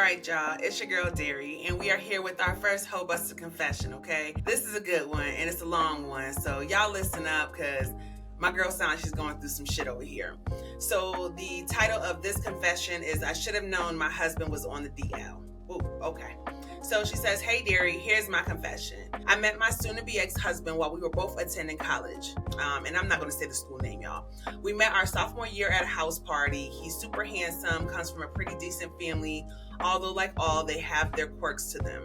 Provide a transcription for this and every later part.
right, y'all, it's your girl Derry, and we are here with our first Hoe-Busting confession, okay? This is a good one, and it's a long one, so y'all listen up, because my girl sounds like she's going through some shit over here. So the title of this confession is, I should have known my husband was on the DL. Ooh, okay. So she says, hey Derry, here's my confession. I met my soon-to-be ex-husband while we were both attending college. And I'm not going to say the school name, y'all. We met our sophomore year at a house party. He's super handsome, comes from a pretty decent family, although like all, they have their quirks to them.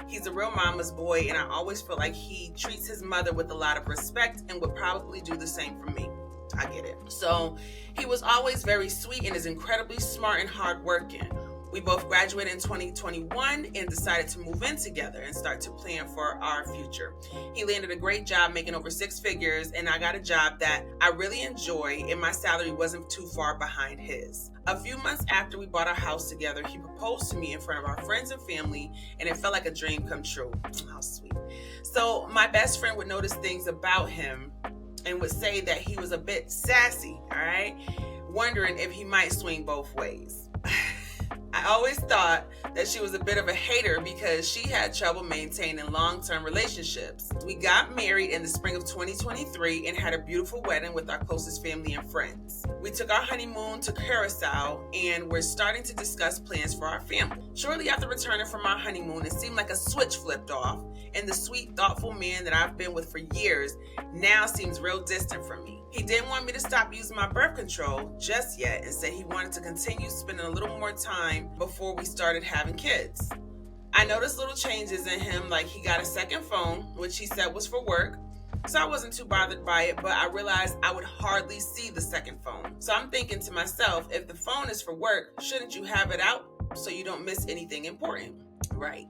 He's a real mama's boy, and I always feel like he treats his mother with a lot of respect and would probably do the same for me. I get it. So he was always very sweet and is incredibly smart and hardworking. We both graduated in 2021 and decided to move in together and start to plan for our future. He landed a great job making over 6 figures, and I got a job that I really enjoy, and my salary wasn't too far behind his. A few months after we bought our house together, he proposed to me in front of our friends and family, and it felt like a dream come true. How sweet. So my best friend would notice things about him and would say that he was a bit sassy, all right? Wondering if he might swing both ways. I always thought that she was a bit of a hater because she had trouble maintaining long-term relationships. We got married in the spring of 2023 and had a beautiful wedding with our closest family and friends. We took our honeymoon to Curacao and we're starting to discuss plans for our family. Shortly after returning from our honeymoon, it seemed like a switch flipped off, and the sweet, thoughtful man that I've been with for years now seems real distant from me. He didn't want me to stop using my birth control just yet and said he wanted to continue spending a little more time before we started having kids. I noticed little changes in him, like he got a second phone, which he said was for work. So I wasn't too bothered by it, but I realized I would hardly see the second phone. So I'm thinking to myself, if the phone is for work, shouldn't you have it out so you don't miss anything important? Right.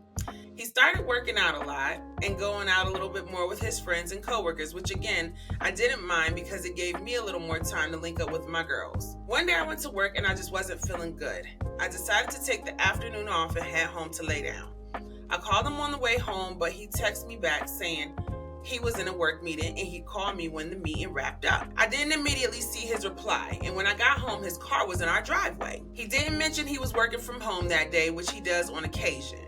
He started working out a lot and going out a little bit more with his friends and coworkers, which again, I didn't mind because it gave me a little more time to link up with my girls. One day I went to work and I just wasn't feeling good. I decided to take the afternoon off and head home to lay down. I called him on the way home, but he texted me back saying he was in a work meeting and he'd call me when the meeting wrapped up. I didn't immediately see his reply, and when I got home, his car was in our driveway. He didn't mention he was working from home that day, which he does on occasion.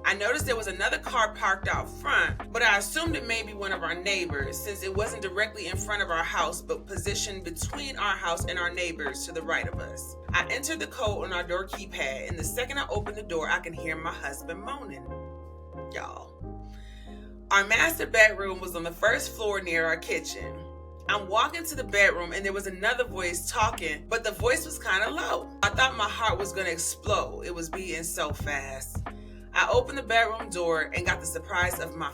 I noticed there was another car parked out front, but I assumed it may be one of our neighbors since it wasn't directly in front of our house, but positioned between our house and our neighbors to the right of us. I entered the code on our door keypad, and the second I opened the door, I can hear my husband moaning. Y'all. Our master bedroom was on the first floor near our kitchen. I'm walking to the bedroom and there was another voice talking, but the voice was kind of low. I thought my heart was going to explode. It was beating so fast. I opened the bedroom door and got the surprise of my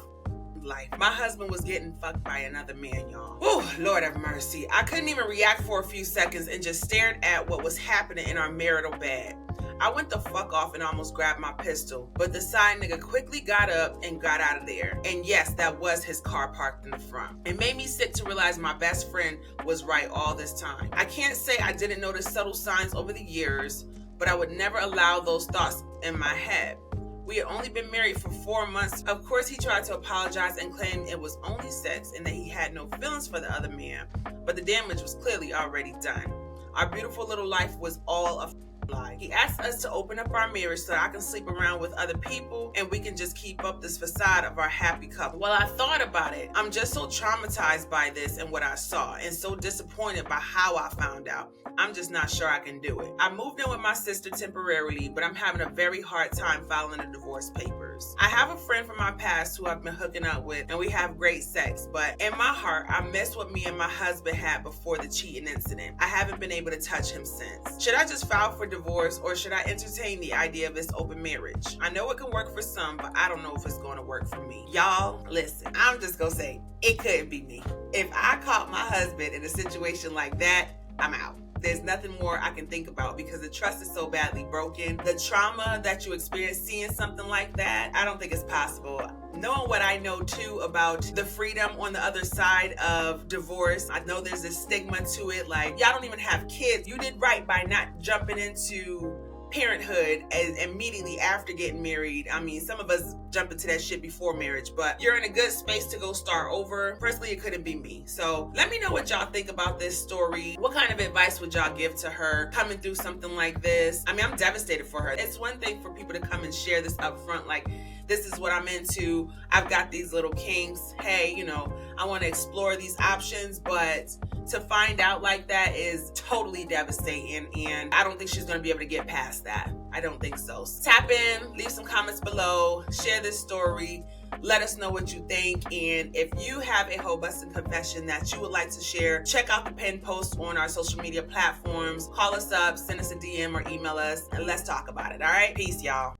life. My husband was getting fucked by another man, y'all. Whew, Lord have mercy. I couldn't even react for a few seconds and just stared at what was happening in our marital bed. I went the fuck off and almost grabbed my pistol, but the side nigga quickly got up and got out of there. And yes, that was his car parked in the front. It made me sick to realize my best friend was right all this time. I can't say I didn't notice subtle signs over the years, but I would never allow those thoughts in my head. We had only been married for 4 months. Of course, he tried to apologize and claim it was only sex and that he had no feelings for the other man, but the damage was clearly already done. Our beautiful little life was all a lie. He asked us to open up our marriage so I can sleep around with other people and we can just keep up this facade of our happy couple. While I thought about it, I'm just so traumatized by this and what I saw, and so disappointed by how I found out. I'm just not sure I can do it. I moved in with my sister temporarily, but I'm having a very hard time filing the divorce papers. I have a friend from my past who I've been hooking up with, and we have great sex, but in my heart, I miss what me and my husband had before the cheating incident. I haven't been able to touch him since. Should I just file for divorce, or should I entertain the idea of this open marriage? I know it can work for some, but I don't know if it's going to work for me. Y'all, listen, I'm just going to say, it couldn't be me. If I caught my husband in a situation like that, I'm out. There's nothing more I can think about because the trust is so badly broken. The trauma that you experience seeing something like that, I don't think it's possible. Knowing what I know too about the freedom on the other side of divorce, I know there's a stigma to it. Like, y'all don't even have kids. You did right by not jumping into parenthood as immediately after getting married. I mean, some of us jump into that shit before marriage, but you're in a good space to go start over. Personally, it couldn't be me. So let me know what y'all think about this story. What kind of advice would y'all give to her coming through something like this? I mean, I'm devastated for her. It's one thing for people to come and share this up front, like, this is what I'm into. I've got these little kinks. Hey, you know, I want to explore these options, but to find out like that is totally devastating, and I don't think she's going to be able to get past that. I don't think so. Tap in, leave some comments below, share this story, let us know what you think, and if you have a Hoe-Busting confession that you would like to share, check out the pinned post on our social media platforms. Call us up, send us a DM, or email us, and let's talk about it. All right, peace, y'all.